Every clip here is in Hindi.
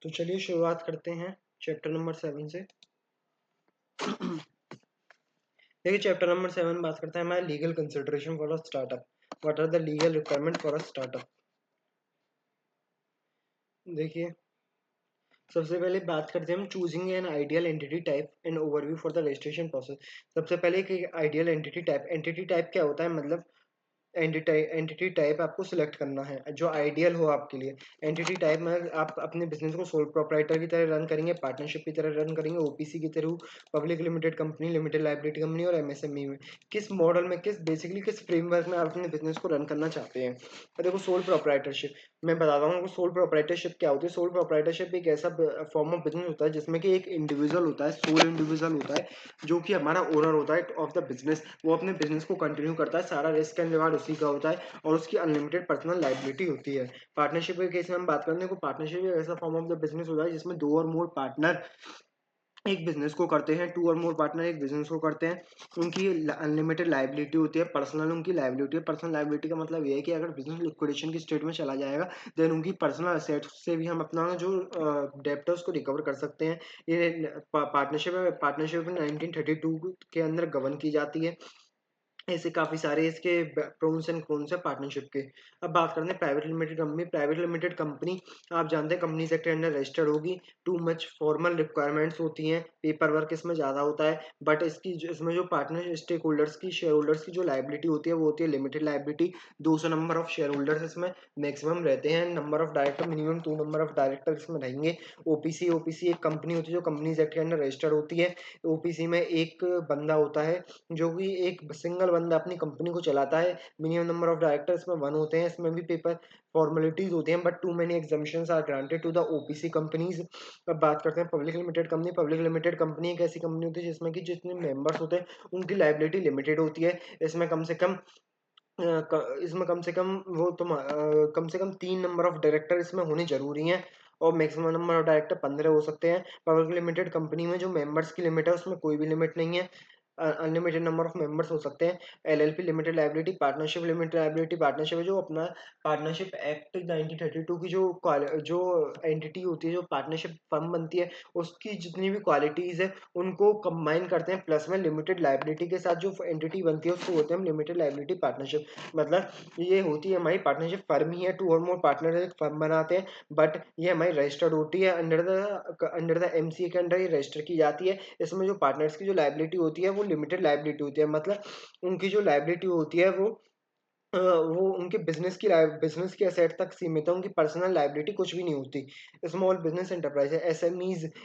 तो चलिए शुरुआत करते हैं चैप्टर नंबर 7 से। देखिए चैप्टर नंबर 7 बात करते हैं हमारे legal consideration for a startup. What are the legal requirement for a startup. देखिए सबसे पहले बात करते हैं हम choosing an ideal entity type and overview for the registration process. सबसे पहले एक आइडियल एंटिटी टाइप क्या होता है, मतलब एंटिटी टाइप आपको सिलेक्ट करना है जो आइडियल हो आपके लिए। एंटिटी टाइप में आप अपने बिजनेस को सोल प्रोप्राइटर की तरह रन करेंगे, पार्टनरशिप की तरह रन करेंगे, ओपीसी की तरह, public limited company, limited liability company और एमएसएमई में। किस मॉडल में, किस फ्रेमवर्क में आप अपने बिजनेस को रन करना चाहते हैं। तो देखो सोल प्रोप्राइटरशिप मैं बताता हूँ। सोल प्रोप्राइटरशिप क्या होती है। सोल प्रोप्राइटरशिप एक ऐसा फॉर्म ऑफ बिजनेस होता है जिसमें कि एक इंडिविजुअल होता है, सोल इंडिविजुअल होता है, जो कि हमारा ओनर होता है ऑफ द बिजनेस। वो अपने बिजनेस को कंटिन्यू करता है, सारा रिस्क एंड रिवार्ड उसी का होता है और उसकी अनलिमिटेड पर्सनल लाइबिलिटी होती है। पार्टनरशिप के केस में हम बात करते हैं, पार्टनरशिप एक ऐसा फॉर्म ऑफ द बिजनेस होता है जिसमें दो और मोर पार्टनर एक बिजनेस को करते हैं, टू और मोर पार्टनर एक बिजनेस को करते हैं। उनकी अनलिमिटेड लाइबिलिटी होती है, पर्सनल उनकी लाइबिलिटी है। पर्सनल लाइबिलिटी का मतलब ये है कि अगर बिजनेस लिक्विडेशन की स्टेट में चला जाएगा देन उनकी पर्सनल असेट्स से भी हम अपना जो डेप्ट है उसको रिकवर कर सकते हैं। ये पार्टनरशिप 1932 के अंदर गवर्न की जाती है। ऐसे काफ़ी सारे इसके प्रोन्स एंड कॉन्स है पार्टनरशिप के। अब बात करते हैं private limited company. Private limited company आप जानते हैं कंपनी सेक्टर अंडर रजिस्टर्ड होगी। टू मच फॉर्मल रिक्वायरमेंट्स होती हैं, पेपर वर्क इसमें ज़्यादा होता है। बट इसमें जो पार्टनर स्टेक होल्डर्स की, शेयर होल्डर्स की जो लाइबिलिटी होती है वो होती है limited liability. 200 number of share holders इसमें मैक्सिमम रहते हैं। Number of director minimum 2 number of director इसमें रहेंगे। ओपीसी एक कंपनी होती है जो कंपनी सेक्टर के अंडर रजिस्टर्ड होती है। ओपीसी में एक बंदा होता है जो कि एक सिंगल बंदा अपनी कंपनी को चलाता है। मिनिमम नंबर ऑफ डायरेक्टर्स में 1 होते हैं। इसमें भी पेपर फॉर्मेलिटीज होती हैं but too many exemptions are granted to the OPC companies. अब बात करते हैं public limited company. Public limited company एक ऐसी कंपनी होती है जिसमें कि जितने मेंबर्स होते हैं उनकी लाइबिलिटी लिमिटेड होती है। इसमें कम से कम इसमें कम से कम 3 नंबर ऑफ डायरेक्टर इसमें होने जरूरी हैं और मैक्सिमम नंबर ऑफ डायरेक्टर 15 हो सकते हैं। पब्लिक लिमिटेड कंपनी में जो मेंबर्स की लिमिट है उसमें कोई भी लिमिट नहीं है, अनलिमिटेड नंबर ऑफ मेंबर्स हो सकते हैं। LLP limited liability, partnership limited liability. Partnership है जो अपना पार्टनरशिप एक्ट 1932 की जो एंटिटी होती है, जो पार्टनरशिप फर्म बनती है, उसकी जितनी भी क्वालिटीज है उनको कंबाइन करते हैं प्लस में लिमिटेड लाइबिलिटी के साथ जो एंटिटी बनती है उसको बोलते हैं लिमिटेड लाइबिलिटी पार्टनरशिप। मतलब ये होती है हमारी पार्टनरशिप फर्म ही है, टू और मोर पार्टनर एक फर्म बनाते हैं बट ये हमारी रजिस्टर्ड होती है अंडर द एमसीए के अंडर ये रजिस्टर की जाती है। इसमें जो पार्टनर्स की जो लाइबिलिटी होती है वो लिमिटेड लाइबिलिटी होती है, मतलब उनकी जो लाइबिलिटी होती है वो उनके बिजनेस की एसेट तक सीमित है, उनकी पर्सनल लाइबिलिटी कुछ भी नहीं होती। स्मॉल बिजनेस एंटरप्राइज है,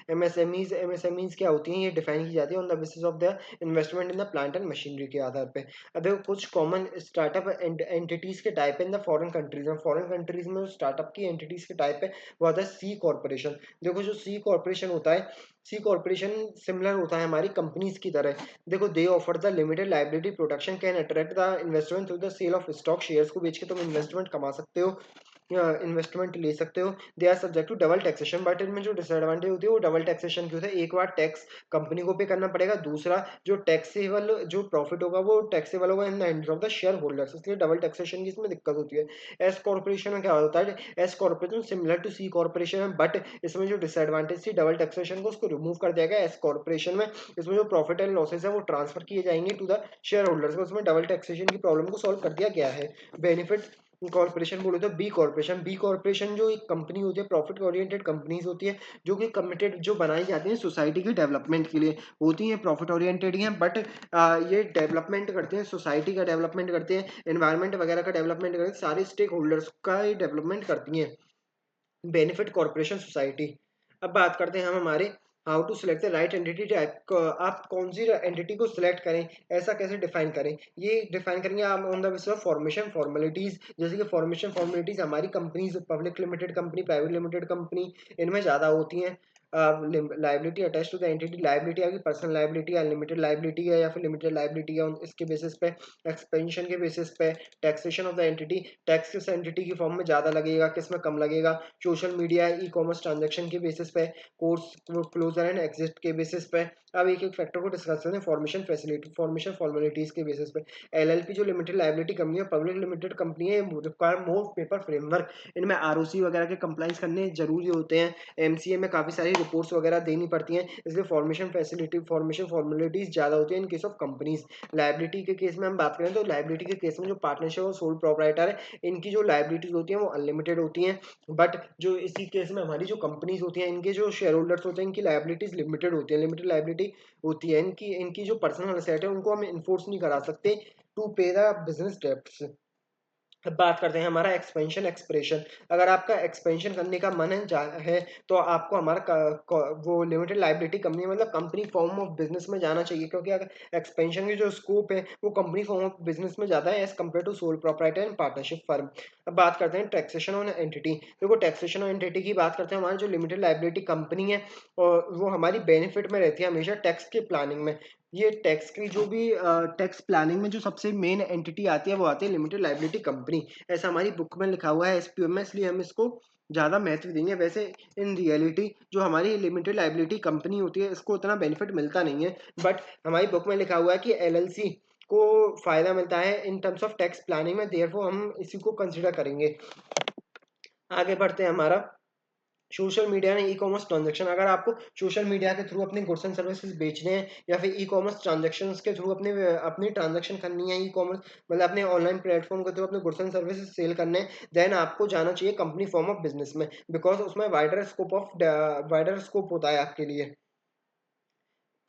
एमएसएमईज क्या होती हैं, ये डिफाइन की जाती है on the basis of the investment in the plant and machinery के आधार पे। अब देखो कुछ कॉमन स्टार्टअप एंटिटीज के टाइप है इन द फॉरेन कंट्रीज में। फॉरेन कंट्रीज में स्टार्टअप की एंटिटीज के टाइप है वो आता है सी कॉर्पोरेशन। देखो जो सी कॉर्पोरेशन होता है, सी कॉर्पोरेशन सिमिलर होता है हमारी कंपनीज की तरह। देखो they offer the limited liability protection, can attract the investment through the sale of stock. Shares को बेच के तुम इन्वेस्टमेंट कमा सकते हो, इन्वेस्टमेंट ले सकते हो। They are subject to double taxation, but इनमें जो डिसएडवांटेज होती है वो डबल टैक्सेशन की होता है। एक बार टैक्स कंपनी को पे करना पड़ेगा, दूसरा जो टैक्सेबल जो प्रॉफिट होगा वो टैक्सेबल होगा in the hands of the share holders, इसलिए डबल टैक्सेशन की इसमें दिक्कत होती है। एस कॉर्पोरेशन में क्या होता है, S corporation similar to C corporation है बट इसमें जो डिसएडवांटेज थी डबल टैक्सेशन को उसको रिमूव कर दिया गया एस कॉर्पोरेशन में। इसमें जो प्रॉफिट एंड लॉसेस है वो ट्रांसफर किए जाएंगे टू द शेयर होल्डर्स को, उसमें डबल टैक्सेशन की प्रॉब्लम को सॉल्व कर दिया गया है। बेनिफिट कॉर्पोरेशन बोले तो बी कॉर्पोरेशन जो एक कंपनी होती है, प्रॉफिट ओरिएंटेड कंपनीज होती है जो कि कमिटेड जो बनाई जाती है सोसाइटी की डेवलपमेंट के लिए होती है, प्रॉफिट ओरिएंटेड ही है बट ये डेवलपमेंट करते हैं, सोसाइटी का डेवलपमेंट करते हैं, एनवायरनमेंट वगैरह का डेवलपमेंट करते हैं, सारे स्टेक होल्डर्स का ही डेवलपमेंट करती हैं। Benefit corporation society. अब बात करते हैं हम हमारे how to select the right entity type. आप कौन सी एंटिटी को सिलेक्ट करें, ऐसा कैसे डिफाइन करें, ये डिफाइन करेंगे आप on the basis of formation formalities. जैसे कि फॉर्मेशन फॉर्मेलिटीज हमारी companies, public limited company, private limited company, इनमें ज़्यादा होती हैं। Liability attach to the entity, liability आपकी पर्सनल लाइबिलिटी है, लिमिटेड लाइबिलिटी है या फिर लिमिटेड लाइबिलिटी है, इसके बेसिस पे एक्सपेंशन के बेसिस पे taxation of the entity, tax किस एंटिटी की फॉर्म में ज़्यादा लगेगा, किस में कम लगेगा, social media e commerce transaction के बेसिस पे, कोर्स क्लोजर एंड एग्जिट के बेसिस पे। अब एक एक फैक्टर को डिस्कस करते हैं। फॉर्मेशन फैसिलिटी, फॉर्मेशन फॉर्मेलिटीज के बेसिस पे। एलएलपी जो लिमिटेड लाइबिलिटी कंपनी है, पब्लिक लिमिटेड कंपनी है, रिक्वायर मोर पेपर फ्रेमवर्क, इनमें आरओसी वगैरह के कंप्लाइंस करने जरूरी होते हैं, एमसीए में काफ़ी सारी रिपोर्ट्स वगैरह देनी पड़ती हैं, इसलिए फॉर्मेशन फैसिलिटी फॉर्मेशन फॉर्मेलिटीज ज़्यादा होती है in case of companies. Liability के केस में हम बात करें तो लाइबिलिटी के केस में जो पार्टनरशिप और सोल प्रोप्राइटर है, इनकी जो लाइबिलिटीज होती हैं वो अनलिमिटेड होती हैं, बट जो इसी केस में हमारी जो कंपनीज होती हैं, इनके जो शेयर होल्डर्स होते हैं, इनकी लाइबिलिटीज लिमिटेड होती है, लिमिटेड लाइबिलिटी होती है, इनकी इनकी जो पर्सनल एसेट है उनको हम इन्फोर्स नहीं करा सकते टू पे द बिजनेस डेब्ट्स। अब बात करते हैं हमारा एक्सपेंशन एक्सप्रेशन। अगर आपका एक्सपेंशन करने का मन है तो आपको हमारा वो लिमिटेड लाइबिलिटी कंपनी मतलब कंपनी फॉर्म ऑफ बिजनेस में जाना चाहिए, क्योंकि अगर एक्सपेंशन की जो स्कोप है वो कंपनी फॉर्म ऑफ बिजनेस में जाता है as compare to sole proprietor and partnership firm. अब बात करते हैं टैक्सेशन ऑन एंटिटी। देखो टैक्सेशन ऑन एंटिटी की बात करते हैं, हमारी जो लिमिटेड लाइबिलिटी कंपनी है और वो हमारी बेनिफिट में रहती है हमेशा टैक्स के प्लानिंग में। ये टैक्स की जो भी टैक्स प्लानिंग में जो सबसे मेन एंटिटी आती है वो आती है लिमिटेड लाइबिलिटी कंपनी, ऐसा हमारी बुक में लिखा हुआ है एसपीओ में, इसलिए हम इसको ज़्यादा महत्व देंगे। वैसे इन रियलिटी जो हमारी लिमिटेड लाइबिलिटी कंपनी होती है इसको उतना बेनिफिट मिलता नहीं है, बट हमारी बुक में लिखा हुआ है कि एलएलसी को फायदा मिलता है इन टर्म्स ऑफ टैक्स प्लानिंग में, देयरफॉर हम इसी को कंसिडर करेंगे। आगे बढ़ते हैं हमारा सोशल मीडिया ने ई कॉमर्स ट्रांजेक्शन। अगर आपको सोशल मीडिया के थ्रू अपने गुड्स एंड सर्विसेज बेचने हैं या फिर ई कॉमर्स ट्रांजेक्शन के थ्रू अपने अपनी ट्रांजेक्शन करनी है, ई कॉमर्स मतलब अपने ऑनलाइन प्लेटफॉर्म के थ्रू अपने गुड्स एंड सर्विसेज सेल करने हैं, देन आपको जाना चाहिए कंपनी फॉर्म ऑफ बिजनेस में, बिकॉज उसमें वाइडर स्कोप होता है आपके लिए।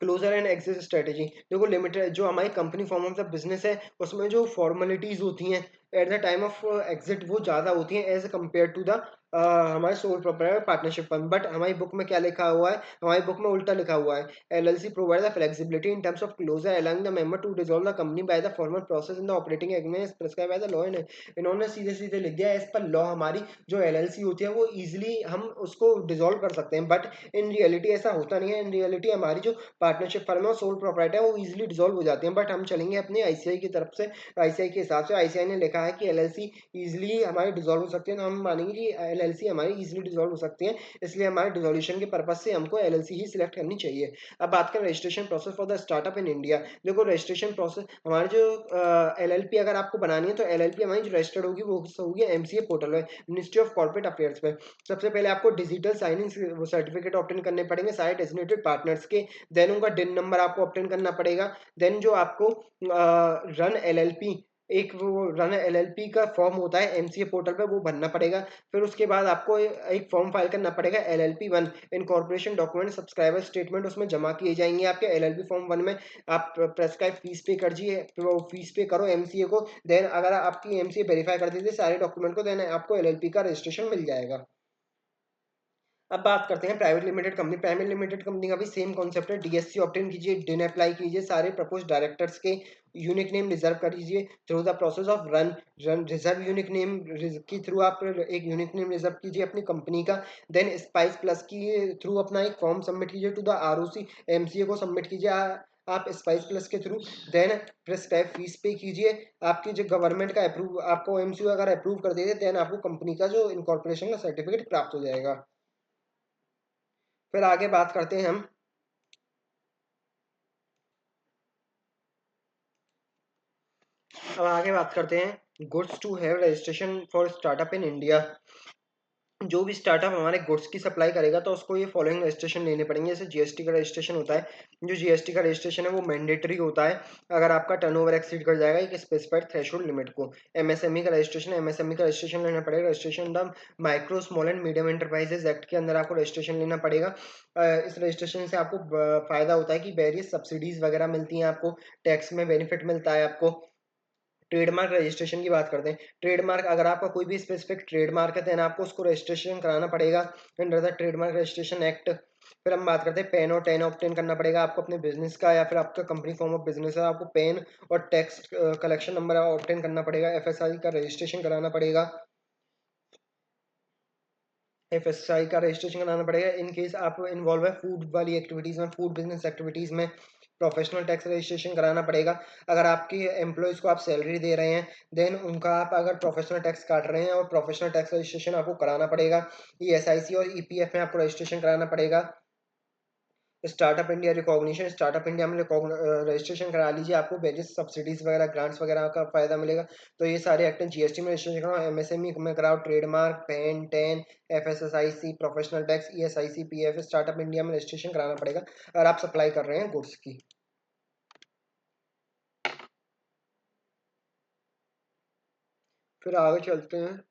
Closer and exit strategy. देखो लिमिटेड जो हमारी company form of the business है उसमें जो फॉर्मेलिटीज होती हैं at the time of exit वो ज़्यादा होती हैं एज कम्पेयर टू द हमारे sole proprietor partnership fund. But हमारी बुक में क्या लिखा हुआ है, हमारी बुक में उल्टा लिखा हुआ है, LLC provide the flexibility in terms of closure allowing the member to dissolve the company by the formal process in the operating agreement prescribe by the law. इन्होंने सीधे सीधे लिख दिया एज पर लॉ हमारी जो एलएलसी होती है वो इजिली हम उसको डिसॉल्व कर सकते हैं, बट इन रियलिटी ऐसा होता नहीं है। इन रियलिटी हमारी जो पार्टनरशिप फर्म है सोल प्रोप्राइटर है वो इजीली डिसॉल्व हो जाती हैं, बट हम चलेंगे अपने आईसीआई की तरफ से, आईसीआई के हिसाब से आईसीआई ने लिखा है कि एलएलसी इजीली हमारी डिसॉल्व हो सकती है, तो हम मानेंगे कि एलएलसी हमारी इजीली डिसॉल्व हो सकती है, इसलिए हमारे डिसोल्यूशन के पर्पज से हमको एलएलसी ही सिलेक्ट करनी चाहिए। अब बात करें registration process for the startup in India. देखो रजिस्ट्रेशन प्रोसेस हमारे जो एलएलपी अगर आपको बनानी है तो एलएलपी हमारी जो रजिस्टर्ड होगी वो होगी एमसीए पोर्टल में, मिनिस्ट्री ऑफ कॉर्पोरेट अफेयर्स पे। सबसे पहले आपको डिजिटल साइनिंग वो सर्टिफिकेट ऑब्टेन करने पड़ेंगे सारे डेजिग्नेटेड पार्टनर्स के, देन उनका डिन नंबर आपको ऑब्टेन करना पड़ेगा, देन जो आपको रन एलएलपी एक वो रन एलएलपी का फॉर्म होता है एमसीए पोर्टल पे वो भरना पड़ेगा। फिर उसके बाद आपको एक फॉर्म फाइल करना पड़ेगा LLP one incorporation document subscriber statement, उसमें जमा किए जाएंगे आपके एलएलपी फॉर्म वन में। आप प्रेस्क्राइब फीस पे कर दीजिए, वो फीस पे करो एमसीए को, देन अगर आपकी एमसीए वेरीफाई कर दीजिए सारे डॉक्यूमेंट को, देन आपको एलएलपी का रजिस्ट्रेशन मिल जाएगा। अब बात करते हैं private limited company. Private limited company का भी सेम कॉन्सेप्ट है, डीएससी ऑब्टेन कीजिए, डिन अप्लाई कीजिए, सारे प्रपोज डायरेक्टर्स के यूनिक नेम रिजर्व कर लीजिए through the process of run run reserve unique name के थ्रू आप एक यूनिक नेम रिजर्व कीजिए अपनी कंपनी का, देन स्पाइस प्लस की थ्रू अपना एक फॉर्म सबमिट कीजिए टू द आरओसी, एमसीए को सबमिट कीजिए आप स्पाइस प्लस के थ्रू, देन प्रेस्क्राइब फीस पे कीजिए। आपकी जो गवर्नमेंट का अप्रूव आपको एमसीए अगर अप्रूव कर देते देन आपको कंपनी का जो इनकॉर्पोरेशन का सर्टिफिकेट प्राप्त हो जाएगा। फिर आगे बात करते हैं हम, अब आगे बात करते हैं goods to have registration for startup in India. जो भी स्टार्टअप हमारे गुड्स की सप्लाई करेगा तो उसको ये फॉलोइंग रजिस्ट्रेशन लेने पड़ेंगे। जैसे जीएसटी का रजिस्ट्रेशन होता है, जो जीएसटी का रजिस्ट्रेशन है वो मैंडेटरी होता है अगर आपका टर्नओवर एक्सीड कर जाएगा एक स्पेसिफाइड थ्रेशोल्ड लिमिट को। एमएसएमई का रजिस्ट्रेशन, एमएसएमई का रजिस्ट्रेशन लेना पड़ेगा, registration the micro small and medium enterprises act के अंदर आपको रजिस्ट्रेशन लेना पड़ेगा। इस रजिस्ट्रेशन से आपको फायदा होता है कि वेरियस सब्सिडीज वगैरह मिलती हैं, आपको टैक्स में बेनिफिट मिलता है आपको। ट्रेडमार्क रजिस्ट्रेशन की बात करते हैं। ट्रेडमार्क अगर आपका कोई भी स्पेसिफिक ट्रेडमार्क है देन आपको उसको रजिस्ट्रेशन कराना पड़ेगा under the trademark registration act. फिर हम बात करते हैं पेन और टेन ऑब्टेन करना पड़ेगा आपको अपने बिजनेस का, या फिर आपका कंपनी फॉर्म ऑफ बिजनेस है आपको पेन और टैक्स कलेक्शन नंबर ऑब्टेन करना पड़ेगा, एफएसआई का रजिस्ट्रेशन कराना पड़ेगा। FSI का रजिस्ट्रेशन कराना पड़ेगा इन केस आप इन्वॉल्व है फूड वाली एक्टिविटीज़ में, फूड बिजनेस एक्टिविटीज़ में। प्रोफेशनल टैक्स रजिस्ट्रेशन कराना पड़ेगा। अगर आपकी एम्प्लॉयज़ को आप सैलरी दे रहे हैं, देन उनका आप अगर प्रोफेशनल टैक्स काट रहे हैं और प्रोफेशनल टैक्स रजिस्ट्रेशन आपको कराना पड़ेगा। ESIC और EPF में आपको रजिस्ट्रेशन कराना पड़ेगा। Startup India recognition, startup India में रजिस्ट्रेशन करा लीजिए, आपको वेरियस सब्सिडीज वगैरह, ग्रांट्स वगैरह का फायदा मिलेगा। तो ये सारे एक्ट हैं। GST में रजिस्ट्रेशन कराओ, MSME में कराओ, trademark, pan, ten, FSSIC, professional tax, ESIC, PF, startup India में रजिस्ट्रेशन कराना पड़ेगा अगर आप सप्लाई कर रहे हैं गुड्स की। फिर आगे चलते हैं।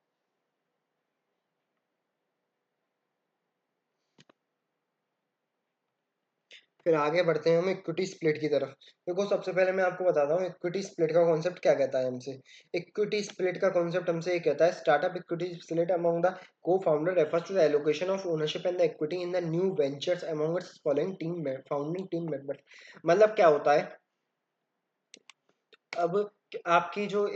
फिर आगे बढ़ते हैं हम इक्विटी स्प्लिट की तरफ। देखो सबसे पहले मैं आपको बताता हूँ इक्विटी स्प्लिट का कॉन्सेप्ट क्या कहता है हमसे। इक्विटी स्प्लिट का कॉन्सेप्ट हमसे ये कहता है startup equity split among the co founder refers to the allocation of ownership and the equity in the new ventures among its following team founding team members. मतलब क्या होता है, अब आपकी जो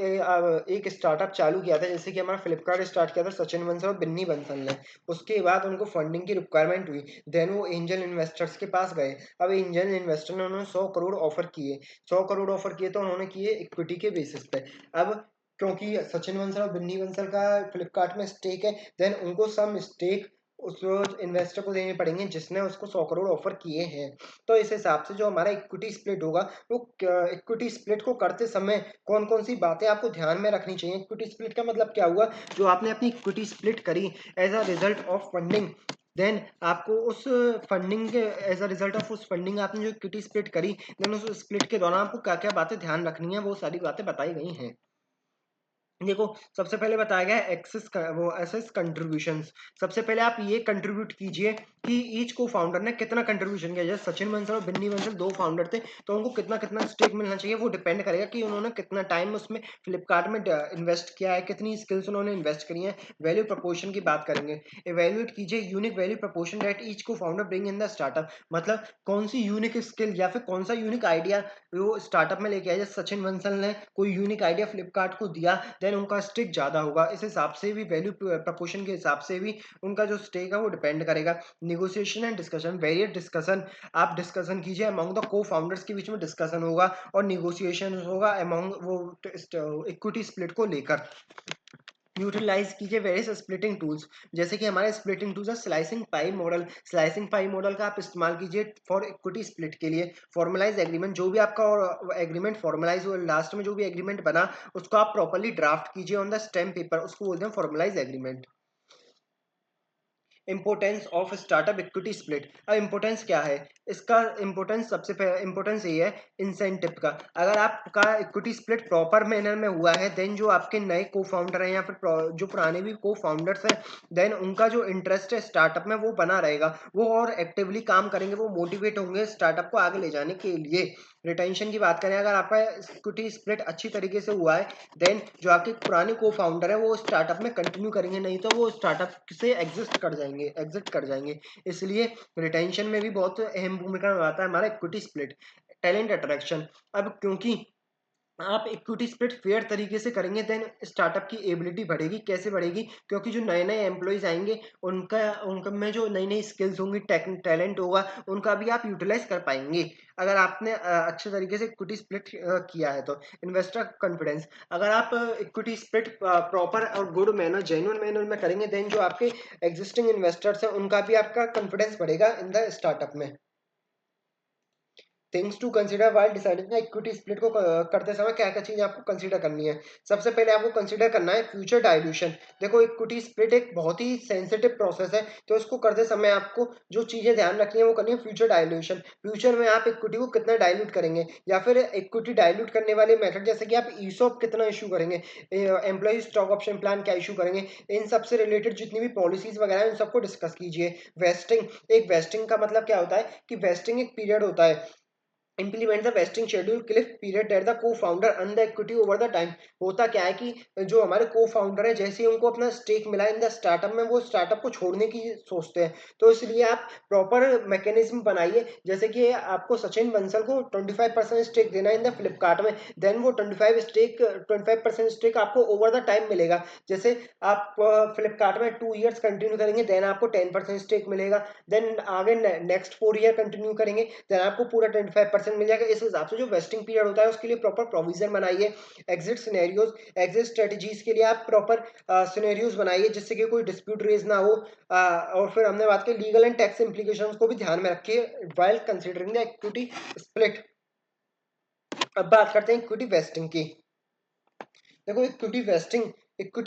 एक स्टार्टअप चालू किया था, जैसे कि हमारा फ्लिपकार्ट स्टार्ट किया था सचिन बंसल और बिन्नी बंसल ने। उसके बाद उनको फंडिंग की रिक्वायरमेंट हुई, देन वो एंजल इन्वेस्टर्स के पास गए। अब एंजल इन्वेस्टर ने उन्होंने 100 करोड़ ऑफर किए। 100 करोड़ ऑफर किए तो उन्होंने किए इक्विटी के बेसिस पे। अब क्योंकि सचिन बंसल और बिन्नी बंसल का फ्लिपकार्ट में स्टेक है, देन उनको सम स्टेक उस इन्वेस्टर को देने पड़ेंगे जिसने उसको 100 करोड़ ऑफर किए हैं। तो इस हिसाब से जो हमारा इक्विटी स्प्लिट होगा, वो इक्विटी स्प्लिट को करते समय कौन कौन सी बातें आपको ध्यान में रखनी चाहिए। इक्विटी स्प्लिट का मतलब क्या हुआ, जो आपने अपनी इक्विटी स्प्लिट करी as a result of funding, then आपको उस फंडिंग के एज अ रिजल्ट ऑफ उस फंडिंग आपने जो इक्विटी स्प्लिट करी, देन उस स्प्लिट के दौरान आपको क्या क्या बातें ध्यान रखनी है, वो सारी बातें बताई गई हैं। देखो सबसे पहले बताया गया है वो एसेस कंट्रीब्यूशंस। सबसे पहले आप ये कंट्रीब्यूट कीजिए कि ईच को फाउंडर ने कितना कंट्रीब्यूशन किया। जैसे सचिन बंसल और बिन्नी बंसल दो फाउंडर थे, तो उनको कितना कितना स्टेक मिलना चाहिए, वो डिपेंड करेगा कि उन्होंने कितना टाइम उसमें फ्लिपकार्ट में इन्वेस्ट किया है, कितनी स्किल्स उन्होंने इन्वेस्ट करी है। वैल्यू प्रपोर्शन की बात करेंगे। इवेल्युएट कीजिए unique value proportion that each co founder bring in the startup. मतलब कौन सी यूनिक स्किल या फिर कौन सा यूनिक आइडिया वो स्टार्टअप में लेके आए। जैसे सचिन बंसल ने कोई यूनिक आइडिया फ्लिपकार्ट को दिया, देन उनका स्टेक ज्यादा होगा। इस हिसाब से भी वैल्यू प्रपोर्शन के हिसाब से भी उनका जो स्टेक है वो डिपेंड करेगा। Negotiation and discussion, various discussion, आप डिस्कशन कीजिए अमंग द को फाउंडर्स के बीच में डिस्कशन होगा और निगोशिएशन होगा अमंग वो इक्विटी स्प्लिट को लेकर। यूटिलाइज कीजिए वेरियस स्प्लिटिंग टूल्स, जैसे कि हमारे स्प्लिटिंग टूल्स है slicing pi model. Slicing pi model का आप इस्तेमाल कीजिए फॉर इक्विटी स्प्लिट के लिए। फॉर्मलाइज एग्रीमेंट, जो भी आपका एग्रीमेंट फॉर्मलाइज हुआ, लास्ट में जो भी एग्रीमेंट बना उसको आप प्रॉपर्ली ड्राफ्ट कीजिए ऑन द स्टैम्प पेपर, उसको बोलते हैं formalize agreement. Importance of startup equity split. अब इंपोर्टेंस क्या है इसका, इंपोर्टेंस सबसे पहले इंपोर्टेंस ये है इंसेंटिव का। अगर आपका इक्विटी स्प्लिट प्रॉपर मैनर में हुआ है, देन जो आपके नए को फाउंडर हैं या फिर जो पुराने भी को फाउंडर्स हैं, देन उनका जो इंटरेस्ट है स्टार्टअप में वो बना रहेगा, वो और एक्टिवली काम करेंगे, वो मोटिवेट होंगे स्टार्टअप को आगे ले जाने के लिए। रिटेंशन की बात करें, अगर आपका इक्विटी स्प्लिट अच्छी तरीके से हुआ है, देन जो आपके पुराने को फाउंडर है वो स्टार्टअप में कंटिन्यू करेंगे, नहीं तो वो स्टार्टअप से एग्जिट कर जाएंगे। इसलिए रिटेंशन में भी बहुत अहम भूमिका निभाता है हमारा इक्विटी स्प्लिट। टैलेंट अट्रैक्शन, अब क्योंकि आप इक्विटी स्प्लिट फेयर तरीके से करेंगे, देन स्टार्टअप की एबिलिटी बढ़ेगी। कैसे बढ़ेगी, क्योंकि जो नए नए एम्प्लॉयज आएंगे उनका उनका में जो नई नई स्किल्स होंगी, टैलेंट होगा, उनका भी आप यूटिलाइज कर पाएंगे अगर आपने अच्छे तरीके से इक्विटी स्प्लिट किया है तो। इन्वेस्टर कॉन्फिडेंस, अगर आप इक्विटी स्प्लिट प्रॉपर और गुड मैनर जेन्युइन मैनर में करेंगे, देन जो आपके एग्जिस्टिंग इन्वेस्टर्स हैं उनका भी आपका कॉन्फिडेंस बढ़ेगा इन द स्टार्टअप में। Things to consider while deciding equity split को करते समय क्या क्या चीजें आपको कंसीडर करनी है। सबसे पहले आपको कंसीडर करना है फ्यूचर डायल्यूशन। देखो इक्विटी स्प्लिट एक बहुत ही सेंसिटिव प्रोसेस है, तो इसको करते समय आपको जो चीजें ध्यान रखनी है वो करनी है फ्यूचर डायल्यूशन। फ्यूचर में आप इक्विटी को कितना डायल्यूट करेंगे, या फिर इक्विटी डायल्यूट करने वाले मेथड, जैसे कि आप ईसॉप कितना इशू करेंगे, एम्प्लॉय स्टॉक ऑप्शन प्लान क्या इशू करेंगे, इन सबसे रिलेटेड जितनी भी पॉलिसीज वगैरह है उन सबको डिस्कस कीजिए। वेस्टिंग, एक वेस्टिंग का मतलब क्या होता है कि वेस्टिंग एक पीरियड होता है implement the vesting schedule cliff period that the co founder earn the equity over the time. होता क्या है कि जो हमारे को फाउंडर है जैसे ही उनको अपना स्टेक मिला इन द स्टार्टअप में, वो स्टार्टअप को छोड़ने की सोचते हैं। तो इसलिए आप प्रॉपर मैकेनिज्म बनाइए, जैसे कि आपको सचिन बंसल को 25% स्टेक देना इन द फ्लिपकार्ट में, देन वो 25% स्टेक आपको ओवर द टाइम मिलेगा। जैसे आप फ्लिपकार्ट में 2 ईयर्स कंटिन्यू करेंगे, देन आपको 10% स्टेक मिलेगा। देन आगे नेक्स्ट 4 ईयर कंटिन्यू करेंगे, देन आपको पूरा 25% मिल जाएगा। इस हिसाब से जो वेस्टिंग पीरियड होता है उसके लिए प्रॉपर प्रोविजन बनाइए। एग्जिट सिनेरियोज, एग्जिट स्ट्रेटजीज के लिए आप प्रॉपर सिनेरियोज बनाइए जिससे कि कोई डिस्प्यूट रेज ना हो। और फिर हमने बात की लीगल एंड टैक्स इंप्लीकेशंस को भी ध्यान में रखिए while considering the equity split. अब बात करते हैं इक्विटी वेस्टिंग की। देखो इक्विटी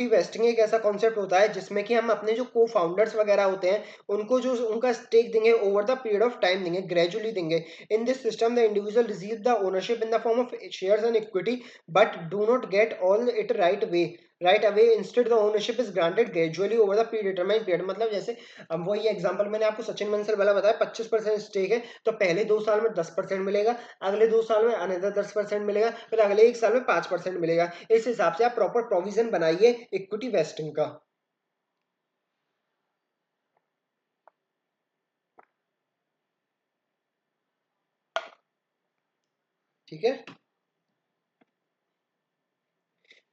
वेस्टिंग एक ऐसा कॉन्सेप्ट होता है जिसमें कि हम अपने जो को फाउंडर्स वगैरह होते हैं उनको जो उनका स्टेक देंगे over the period of time देंगे, ग्रेजुअली देंगे। In this system the individual receive the ownership in the form of shares and equity but do not get all it right away. Instead the ownership is granted gradually over the determined period. मतलब जैसे अब वही एग्जांपल मैंने आपको सचिन बंसल वाला बताया, 25% स्टेक है तो पहले 2 साल में 10% मिलेगा, अगले 2 साल में अनदर 10% मिलेगा, फिर अगले 1 साल में 5% मिलेगा। इस हिसाब से आप प्रॉपर प्रोविजन बनाइए इक्विटी वेस्टिंग का। ठीक है,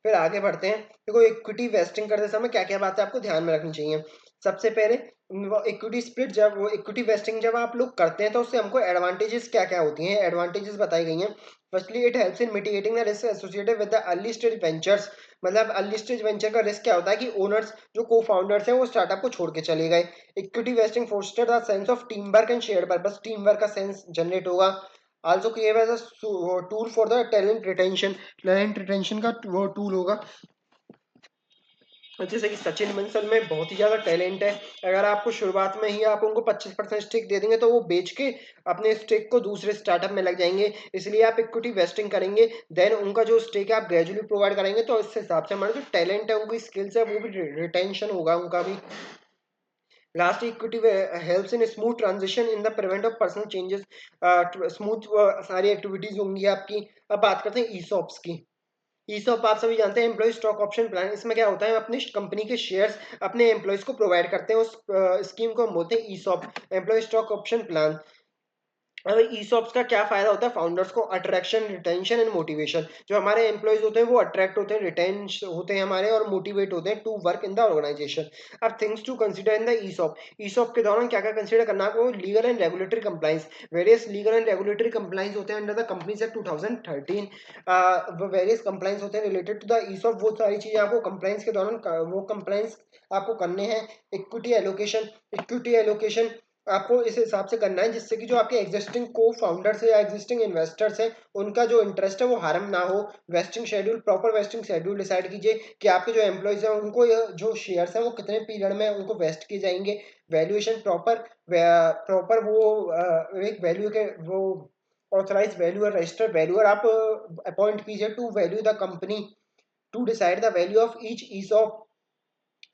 फिर आगे बढ़ते हैं। देखो इक्विटी वेस्टिंग करते समय क्या क्या बातें आपको ध्यान में रखनी चाहिए। सबसे पहले इक्विटी स्प्लिट, जब वो इक्विटी वेस्टिंग जब आप लोग करते हैं तो उससे हमको एडवांटेजेस क्या क्या होती हैं, एडवांटेजेस बताई गई हैं। Firstly it helps in mitigating the risk associated with the early stage ventures. मतलब अर्ली स्टेज वेंचर का रिस्क क्या होता है कि ओनर्स जो को फाउंडर्स हैं वो स्टार्टअप को छोड़ के चले गए। Equity vesting foster the sense of team work and share purpose, team work का सेंस जनरेट होगा। Also create as a tool for the talent retention का वो टूल होगा। जैसे कि सचिन बंसल में बहुत ही ज़्यादा टैलेंट है, अगर आपको शुरुआत में ही आप उनको 25% स्टेक दे देंगे तो वो बेच के अपने स्टेक को दूसरे स्टार्टअप में लग जाएंगे। इसलिए आप इक्विटी वेस्टिंग करेंगे, देन उनका जो स्टेक है आप ग्रेजुअली प्रोवाइड कराएंगे, तो इस हिसाब से हमारा जो टैलेंट है, उनकी स्किल्स है, वो भी रिटेंशन होगा उनका भी। Last equity helps in smooth transition in the prevent of personal changes, smooth सारी एक्टिविटीज होंगी आपकी। अब बात करते हैं ईसॉप्स की। ईसॉप आप सभी जानते हैं, एम्प्लॉय स्टॉक ऑप्शन प्लान। इसमें क्या होता है, अपनी कंपनी के शेयर्स अपने एम्प्लॉयज को प्रोवाइड करते हैं। उस स्कीम को हम बोलते हैं ESOP, employ stock option plan. अब ईसॉप्स का क्या फायदा होता है फाउंडर्स को, अट्रैक्शन, रिटेंशन एंड मोटिवेशन। जो हमारे एम्प्लॉयज होते हैं वो अट्रैक्ट होते हैं, रिटेन होते हैं हमारे, और मोटिवेट होते हैं to work in the organisation. अब things to consider in the ESOP. ESOP के दौरान क्या क्या कंसीडर करना है आपको, legal and regulatory compliance. Various legal and regulatory compliance होते हैं अंडर द कंपनीज एक्ट 2013। वो वेरियस कंप्लाइंस होते हैं रिलेटेड टू द ईसॉप। वो सारी चीजें आपको कंप्लाइंस के दौरान वो कंप्लाइंस आपको करने हैं। इक्विटी एलोकेशन आपको इस हिसाब से करना है जिससे कि जो आपके एग्जिस्टिंग को फाउंडर्स है या एग्जिस्टिंग इन्वेस्टर्स है उनका जो इंटरेस्ट है वो हार्म ना हो। Wasting schedule, proper wasting schedule decide कीजिए कि आपके जो एम्प्लॉयज हैं उनको जो शेयर्स हैं वो कितने पीरियड में उनको वेस्ट किए जाएंगे। वैल्यूएशन प्रॉपर प्रॉपर वो एक वैल्यू के वो ऑथराइज वैल्यूअर, रजिस्टर्ड वैल्यूअर आप अपॉइंट कीजिए to value the company, to decide the value of each ESOP.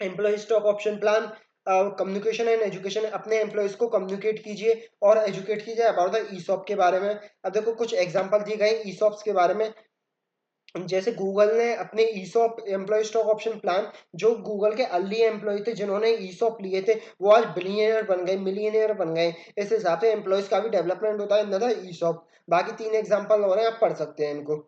Employ stock option plan, communication and education, अपने एम्प्लॉयज को कम्युनिकेट कीजिए और एजुकेट कीजिए अबाउट द ईसॉप के बारे में। अब देखो कुछ एग्जांपल दिए गए ईसॉप्स के बारे में। जैसे गूगल ने अपने ESOP employ stock option plan, जो गूगल के अर्ली एम्प्लॉय थे जिन्होंने ईसॉप लिए थे वो आज बिलियनियर बन गए, मिलियनियर बन गए। इस हिसाब से एम्प्लॉयज का भी डेवलपमेंट होता है अंदर द ईसॉप। बाकी 3 एग्जांपल और हैं, आप पढ़ सकते हैं इनको।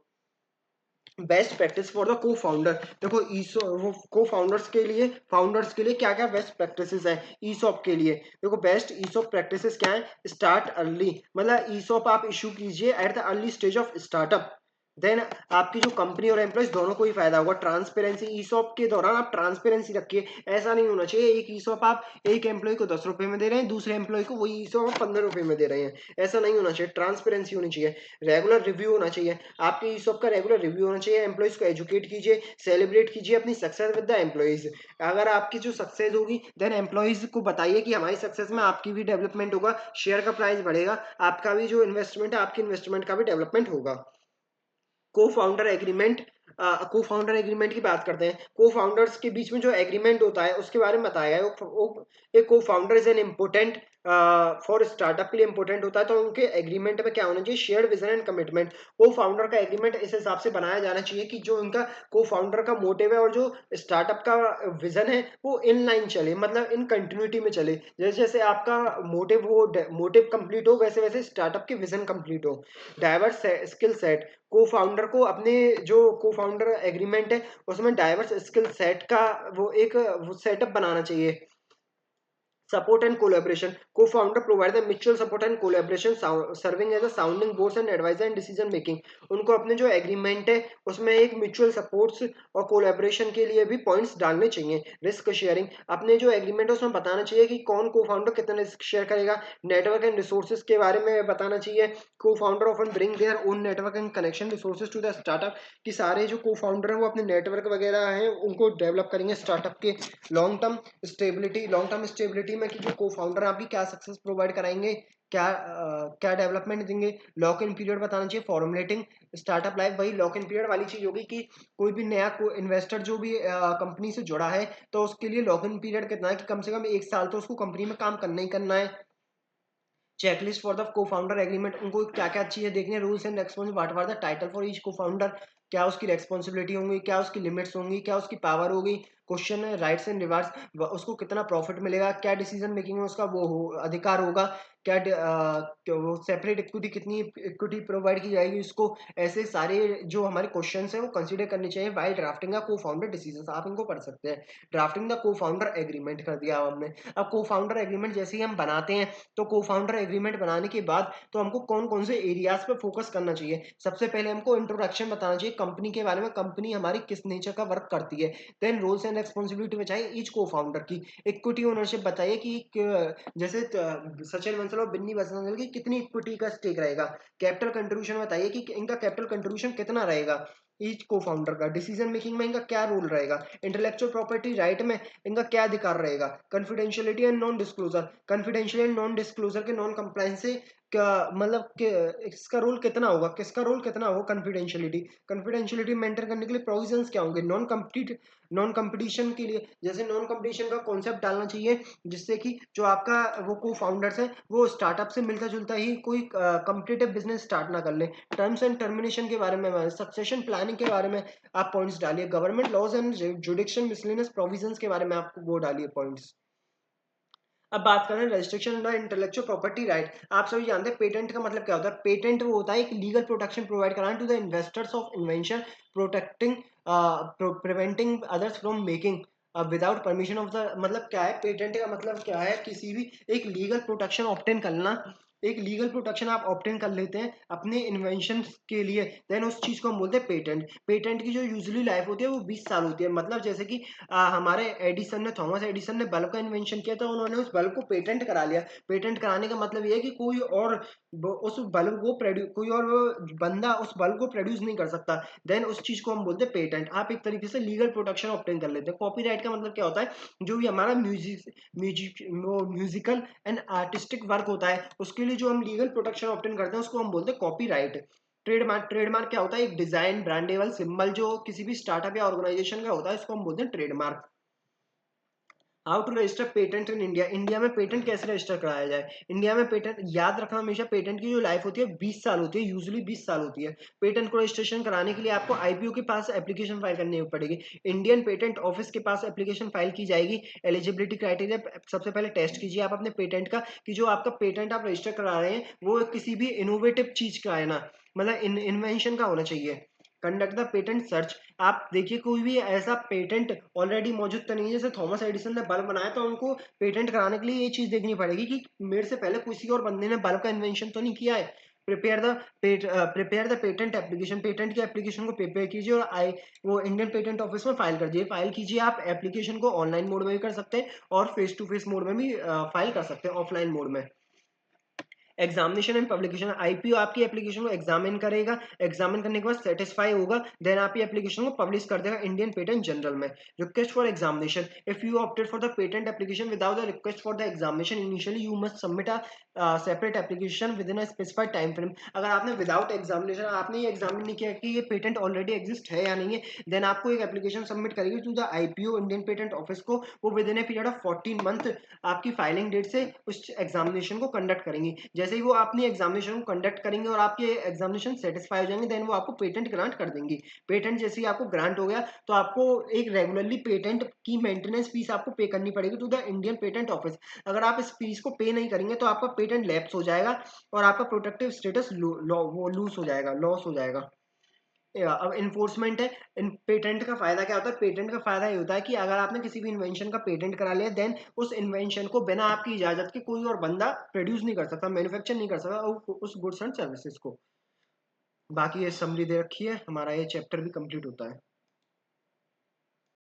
Best practice for the co founder. देखो ईसो वो को फाउंडर्स के लिए क्या क्या बेस्ट प्रैक्टिसेस है ईसॉप के लिए। देखो बेस्ट ईसॉप प्रैक्टिसेस क्या है, स्टार्ट अर्ली। मतलब ईसॉप आप इशू कीजिए at the early stage of startup, then आपकी जो कंपनी और एम्प्लॉयज दोनों को ही फायदा होगा। ट्रांसपेरेंसी, ईसॉप के दौरान आप ट्रांसपेरेंसी रखिए। ऐसा नहीं होना चाहिए एक ईसॉप आप एक एम्प्लॉय को 10 रुपए में दे रहे हैं, दूसरे एम्प्लॉय को वही ईसॉप आप 15 रुपए में दे रहे हैं। ऐसा नहीं होना चाहिए, ट्रांसपेरेंसी होनी चाहिए। रेगुलर रिव्यू होना चाहिए, आपके ईसॉप का रेगुलर रिव्यू होना चाहिए। एम्प्लॉयज को एजुकेट कीजिए, सेलिब्रेट कीजिए अपनी सक्सेस विद द एम्प्लॉयज। अगर आपकी जो सक्सेस होगी देन एम्प्लॉयज को बताइए कि हमारी सक्सेस में आपकी भी डेवलपमेंट होगा, शेयर का प्राइस बढ़ेगा, आपका भी जो इन्वेस्टमेंट है आपकी इन्वेस्टमेंट का भी डेवलपमेंट होगा। को फाउंडर एग्रीमेंट, को फाउंडर एग्रीमेंट की बात करते हैं। को फाउंडर्स के बीच में जो एग्रीमेंट होता है उसके बारे में बताया है। एक को founder is an important for startup के लिए इंपॉर्टेंट होता है, तो उनके एग्रीमेंट में क्या होना चाहिए, शेयर्ड विजन एंड कमिटमेंट। को फाउंडर का एग्रीमेंट इस हिसाब से बनाया जाना चाहिए कि जो उनका को फाउंडर का मोटिव है और जो स्टार्टअप का विजन है वो इन लाइन चले, मतलब इन कंटिन्यूटी में चले। जैसे जैसे आपका मोटिव कंप्लीट हो, वैसे वैसे स्टार्टअप के विजन कंप्लीट हो। डाइवर्स स्किल सेट, को फाउंडर को अपने जो को फाउंडर एग्रीमेंट है उसमें डाइवर्स स्किल सेट का वो एक सेटअप बनाना चाहिए। Support and collaboration. Co-founder provide the mutual support and collaboration, serving as a sounding board and advisor in decision making. उनको अपने जो एग्रीमेंट है उसमें एक म्यूचुअल सपोर्ट्स और कोलैबोरेशन के लिए भी पॉइंट्स डालने चाहिए। रिस्क शेयरिंग, अपने जो एग्रीमेंट है उसमें बताना चाहिए कि कौन को फाउंडर कितना रिस्क शेयर करेगा। नेटवर्क एंड रिसोर्सेज के बारे में बताना चाहिए। Co founder often bring their own network and connection resources to the startup, कि सारे जो को फाउंडर है वो अपने नेटवर्क वगैरह हैं उनको डेवलप करेंगे स्टार्टअप के। लॉन्ग टर्म स्टेबिलिटी में कि जो को फाउंडर आपकी क्या सक्सेस प्रोवाइड कराएंगे, क्या डेवलपमेंट देंगे। लॉक इन पीरियड बताना चाहिए। फॉर्मुलेटिंग स्टार्टअप लाइफ, वही लॉक इन पीरियड वाली चीज होगी कि कोई भी नया इन्वेस्टर जो भी कंपनी से जुड़ा है तो उसके लिए लॉक इन पीरियड कितना है कि कम से कम 1 साल तो उसको कंपनी में काम करना ही करना है। Checklist for the co founder agreement, उनको क्या क्या चीजें देखनी है। Rules and responsibility, what are the title for each co founder, क्या उसकी रेस्पॉन्सिबिलिटी होंगी, क्या उसकी लिमिट्स होंगी, क्या उसकी पावर होगी। क्वेश्चन है राइट्स एंड रिवार्ड्स, उसको कितना प्रॉफिट मिलेगा, क्या डिसीजन मेकिंग में उसका वो अधिकार होगा, वो सेपरेट इक्विटी, कितनी इक्विटी प्रोवाइड की जाएगी उसको। ऐसे सारे जो हमारे क्वेश्चन है वो कंसीडर करने चाहिए वाइल ड्राफ्टिंग का को फाउंडर डिसीजन। आप इनको पढ़ सकते हैं। Drafting the co founder agreement कर दिया हमने। अब को फाउंडर एग्रीमेंट जैसे ही हम बनाते हैं तो को फाउंडर एग्रीमेंट बनाने के बाद तो हमको कौन कौन से एरियाज पे फोकस करना चाहिए। सबसे पहले हमको इंट्रोडक्शन बताना चाहिए कंपनी के बारे में, कंपनी हमारी किस नेचर का वर्क करती है। देन रोल्स एंड रिस्पॉन्सिबिलिटी बताइए ईच को फाउंडर की। इक्विटी ओनरशिप बताइए कि जैसे सचिन बंसल और बिन्नी बंसल की कितनी इक्विटी का स्टेक रहेगा। कैपिटल कंट्रीब्यूशन बताइए कि इनका कैपिटल कंट्रीब्यूशन कितना रहेगा ईच को फाउंडर का। डिसीजन मेकिंग में इनका क्या रोल रहेगा। इंटेलेक्चुअल प्रॉपर्टी राइट में इनका क्या अधिकार रहेगा। Confidentiality and non disclosure, confidential and non disclosure के नॉन कंप्लायंस से क्या मतलब इसका रोल कितना होगा, किसका रोल कितना होगा। कॉन्फिडेंशियलिटी मेंटेन करने के लिए प्रोविजंस क्या होंगे। नॉन कंपटीशन के लिए जैसे नॉन कंपटीशन का कॉन्सेप्ट डालना चाहिए, जिससे कि जो आपका वो को फाउंडर्स है वो स्टार्टअप से मिलता जुलता ही कोई कॉम्पिटिटिव बिजनेस स्टार्ट ना कर ले। टर्म्स एंड टर्मिनेशन के बारे में, सक्सेशन प्लानिंग के बारे में आप पॉइंट्स डालिए। Government laws and jurisdiction miscellaneous provisions के बारे में आपको वो डालिए पॉइंट्स। अब बात करें restriction on intellectual property right. आप सभी जानते हैं पेटेंट का मतलब क्या होता है। पेटेंट वो होता है एक लीगल प्रोटेक्शन प्रोवाइड कराना to the investors of invention, protecting preventing others from making without permission of the. मतलब क्या है पेटेंट का मतलब क्या है, किसी भी एक लीगल प्रोटेक्शन ऑब्टेन करना। एक लीगल प्रोटेक्शन आप ऑब्टेन कर लेते हैं अपने इन्वेंशन के लिए, देन उस चीज को हम बोलते हैं पेटेंट। पेटेंट की जो यूजुअली लाइफ होती है वो 20 साल होती है। मतलब जैसे कि हमारे एडिसन ने, थॉमस एडिसन ने बल्ब का इन्वेंशन किया था, उन्होंने उस बल्ब को पेटेंट करा लिया। पेटेंट कराने का मतलब ये है कि कोई और उस बल्ब को प्रोड्यूस, कोई और बंदा उस बल्ब को प्रोड्यूस नहीं कर सकता। देन उस चीज को हम बोलते हैं पेटेंट। आप एक तरीके से लीगल प्रोटेक्शन ऑब्टेन कर लेते हैं। कॉपीराइट का मतलब क्या होता है, जो भी हमारा म्यूजिकल एंड आर्टिस्टिक वर्क होता है उसके लिए जो हम लीगल प्रोटेक्शन ऑब्टेन करते हैं उसको हम बोलते हैं कॉपीराइट। ट्रेडमार्क क्या होता है, एक डिजाइन ब्रांडेबल सिंबल जो किसी भी स्टार्टअप या ऑर्गेनाइजेशन का होता है, इसको हम बोलते हैं trademark. How to register patent in India, India में पेटेंट कैसे रजिस्टर कराया जाए। इंडिया में पेटेंट याद रखना हमेशा, पेटेंट की जो लाइफ होती है 20 साल होती है, यूजुअली 20 साल होती है। पेटेंट को रजिस्ट्रेशन कराने के लिए आपको आईपीओ के पास एप्लीकेशन फाइल करनी पड़ेगी। इंडियन पेटेंट ऑफिस के पास एप्लीकेशन फाइल की जाएगी। एलिजिबिलिटी क्राइटेरिया सबसे पहले टेस्ट कीजिए आप अपने पेटेंट का, कि जो आपका पेटेंट आप रजिस्टर करा रहे हैं वो किसी भी इनोवेटिव चीज का है ना, मतलब इन्वेंशन का होना चाहिए। कंडक्ट द पेटेंट सर्च, आप देखिए कोई भी ऐसा पेटेंट ऑलरेडी मौजूद तो नहीं है। जैसे थॉमस एडिसन ने बल्ब बनाया तो उनको पेटेंट कराने के लिए ये चीज देखनी पड़ेगी कि मेरे से पहले किसी और बंदे ने बल्ब का इन्वेंशन तो नहीं किया है। Prepare the patent application, patent की एप्लीकेशन को प्रिपेयर कीजिए और आई वो इंडियन पेटेंट ऑफिस में फाइल कर दिए। फाइल कीजिए आप एप्लीकेशन को ऑनलाइन मोड में भी कर सकते हैं और फेस टू फेस मोड में भी फाइल कर सकते हैं ऑफलाइन मोड में। एग्जामिनेशन एंड पब्लिकेशन, आईपीओ आपकी एप्लीकेशन को एग्जामिन करेगा, एग्जामिन करने के बाद सेटिस्फाई होगा, देन आपकी एप्लीकेशन को पब्लिश कर देगा इंडियन पेटेंट जनरल में। Request for examination, if you opted for the patent application without the request for the examination initially you must submit a separate application with in a specified time frame. अगर आपने विदाउट एग्जामिनेशन, आपने ये एग्जामिन नहीं किया कि ये पेटेंट ऑलरेडी एग्जिस्ट है या नहीं है, देन आपको एक एप्लीकेशन सबमिट करेगी to the IPO Indian patent office को, वो within a period of 14 month आपकी फाइलिंग डेट से उस एग्जामिनेशन को कंडक्ट करेंगी। जैसे ही वो अपनी एग्जामिनेशन को कंडक्ट करेंगे और आपके एग्जामिनेशन सेटिस्फाई हो जाएंगे, देन वो आपको पेटेंट ग्रांट कर देंगी। पेटेंट जैसे ही आपको ग्रांट हो गया तो आपको एक रेगुलरली पेटेंट की मेंटेनेंस फीस आपको पे करनी पड़ेगी to the Indian patent office. अगर आप इस फीस को पे नहीं करेंगे तो आपका पेटेंट लैप्स हो जाएगा और आपका प्रोटेक्टिव स्टेटस वो लूज हो जाएगा, लॉस हो जाएगा। अब इन्फोर्समेंट है। इन पेटेंट का फायदा क्या होता है? पेटेंट का फायदा ये होता है कि अगर आपने किसी भी इन्वेंशन का पेटेंट करा लिया, देन उस इन्वेंशन को बिना आपकी इजाजत के कोई और बंदा प्रोड्यूस नहीं कर सकता, मैन्युफैक्चर नहीं कर सकता उस गुड्स एंड सर्विसेज को। बाकी ये समरी दे रखी है, हमारा ये चैप्टर भी कंप्लीट होता है।